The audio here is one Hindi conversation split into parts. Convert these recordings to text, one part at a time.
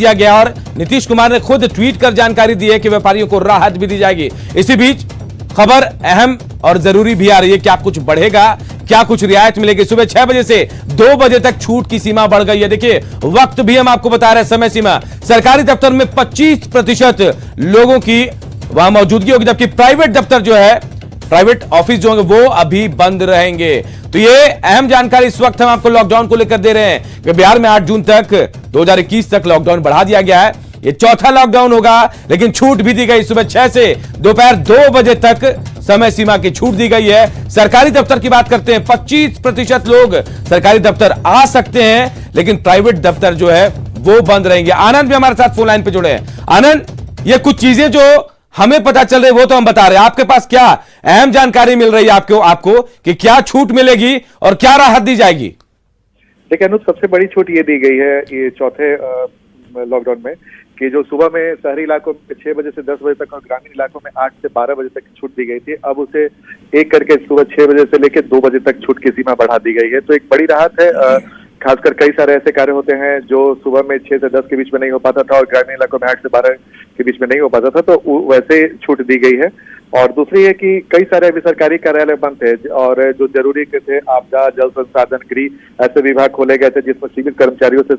दिया गया और नीतीश कुमार ने खुद ट्वीट कर जानकारी दी है कि व्यापारियों को राहत भी दी जाएगी। इसी बीच खबर अहम और जरूरी भी आ रही है। क्या कुछ बढ़ेगा, क्या कुछ रियायत मिलेगी? सुबह 6 बजे से 2 बजे तक छूट की सीमा बढ़ गई है। देखिए वक्त भी हम आपको बता रहे हैं, समय सीमा सरकारी दफ्तर में 25% लोगों की वहां मौजूदगी होगी, जबकि प्राइवेट दफ्तर जो है, प्राइवेट ऑफिस जो होंगे वो अभी बंद रहेंगे। तो ये अहम जानकारी इस वक्त हम आपको लॉकडाउन को लेकर दे रहे हैं कि बिहार में 8 जून तक 2021 तक लॉकडाउन बढ़ा दिया गया है। ये चौथा लॉकडाउन होगा, लेकिन छूट भी दी गई। सुबह 6 से दोपहर 2 बजे तक समय सीमा की छूट दी गई है। सरकारी दफ्तर की बात करते हैं, 25% लोग सरकारी दफ्तर आ सकते हैं, लेकिन प्राइवेट दफ्तर जो है वो बंद रहेंगे। आनंद भी हमारे साथ फोन लाइन पे जुड़े हैं। आनंद, ये कुछ चीजें जो हमें पता चल रही है वो तो हम बता रहे हैं, आपके पास क्या अहम जानकारी मिल रही है आपको कि क्या छूट मिलेगी और क्या राहत दी जाएगी? देखिए अनुज, सबसे बड़ी छूट ये दी गई है ये चौथे लॉकडाउन में कि जो सुबह में शहरी इलाकों में 6 बजे से 10 बजे तक और ग्रामीण इलाकों में 8 से 12 बजे तक छूट दी गई थी, अब उसे एक करके सुबह 6 बजे से लेकर 2 बजे तक छूट की सीमा बढ़ा दी गई है। तो एक बड़ी राहत है। खासकर कई सारे ऐसे कार्य होते हैं जो सुबह में 6 से 10 के बीच में नहीं हो पाता था और ग्रामीण इलाकों में 8 से 12 के बीच में नहीं हो पाता था, तो वैसे छूट दी गई है। और दूसरी है कि कई सारे अभी सरकारी कार्यालय बंद थे और जो जरूरी के थे, आपदा, जल संसाधन, गृह, ऐसे विभाग खोले गए थे जिसमें सिविल कर्मचारियों से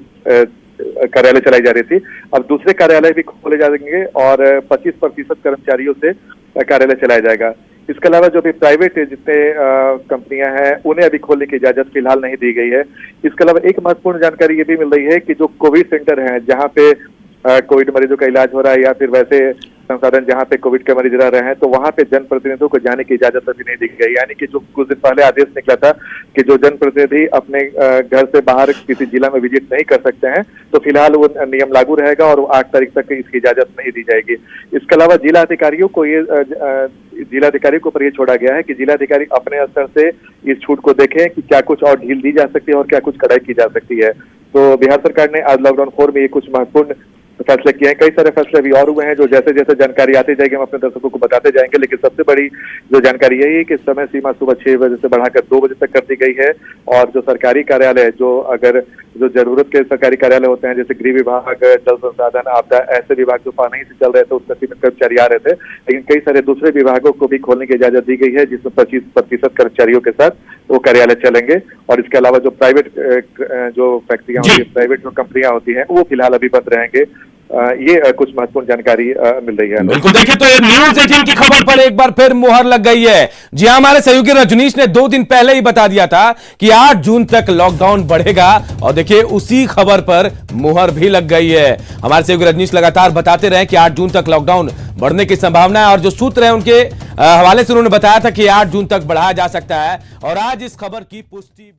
कार्यालय चलाई जा रही थी। अब दूसरे कार्यालय भी खोले जाएंगे और 25% कर्मचारियों से कार्यालय चलाया जाएगा। इसके अलावा जो भी प्राइवेट जितने कंपनियां हैं उन्हें अभी खोलने की इजाजत फिलहाल नहीं दी गई है। इसके अलावा एक महत्वपूर्ण जानकारी ये भी मिल रही है कि जो कोविड सेंटर हैं जहां पे कोविड मरीजों का इलाज हो रहा है या फिर वैसे संसाधन जहां पे कोविड के मरीज रह रहे हैं, तो वहां पे जनप्रतिनिधियों को जाने की इजाजत अभी नहीं दी गई। यानी कि जो कुछ दिन पहले आदेश निकला था कि जो जनप्रतिनिधि अपने घर से बाहर किसी जिला में विजिट नहीं कर सकते हैं, तो फिलहाल वो नियम लागू रहेगा और 8 तारीख तक इसकी इजाजत नहीं दी जाएगी। इसके अलावा जिलाधिकारियों को पर यह छोड़ा गया है कि जिलाधिकारी अपने स्तर से इस छूट को देखें कि क्या कुछ और ढील दी जा सकती है और क्या कुछ कड़ाई की जा सकती है। तो बिहार सरकार ने आज लॉकडाउन 4 में ये कुछ महत्वपूर्ण फैसले किए हैं। कई सारे फैसले अभी और हुए हैं जो जैसे जैसे जानकारी आती जाएगी हम अपने दर्शकों को बताते जाएंगे, लेकिन सबसे बड़ी जो जानकारी यही है कि समय सीमा सुबह 6 बजे से बढ़ाकर 2 बजे तक कर दी गई है। और जो सरकारी कार्यालय जो जरूरत के सरकारी कार्यालय होते हैं जैसे गृह विभाग, जल संसाधन, आपदा, ऐसे विभाग जो नहीं से चल रहे थे उसमें सीमित कर्मचारी आ रहे थे, लेकिन कई सारे दूसरे विभागों को भी खोलने की इजाजत दी गई है जिसमें 25% कर्मचारियों के साथ वो कार्यालय चलेंगे। और इसके अलावा जो प्राइवेट जो फैक्ट्रियां होती है, प्राइवेट जो कंपनियां होती हैं, वो फिलहाल अभी बंद रहेंगे। ये कुछ महत्वपूर्ण जानकारी मिल रही है। बिल्कुल, देखिए तो ये न्यूज़ 18 की खबर पर एक बार फिर मुहर लग गई है। जी हां, हमारे सहयोगी रजनीश ने 2 दिन पहले ही बता दिया था कि 8 जून तक लॉकडाउन बढ़ेगा और देखिए उसी खबर पर मुहर भी लग गई है। हमारे सहयोगी रजनीश लगातार बताते रहे कि 8 जून तक लॉकडाउन बढ़ने की संभावना है और जो सूत्र है उनके हवाले से उन्होंने बताया था कि 8 जून तक बढ़ाया जा सकता है और आज इस खबर की पुष्टि भी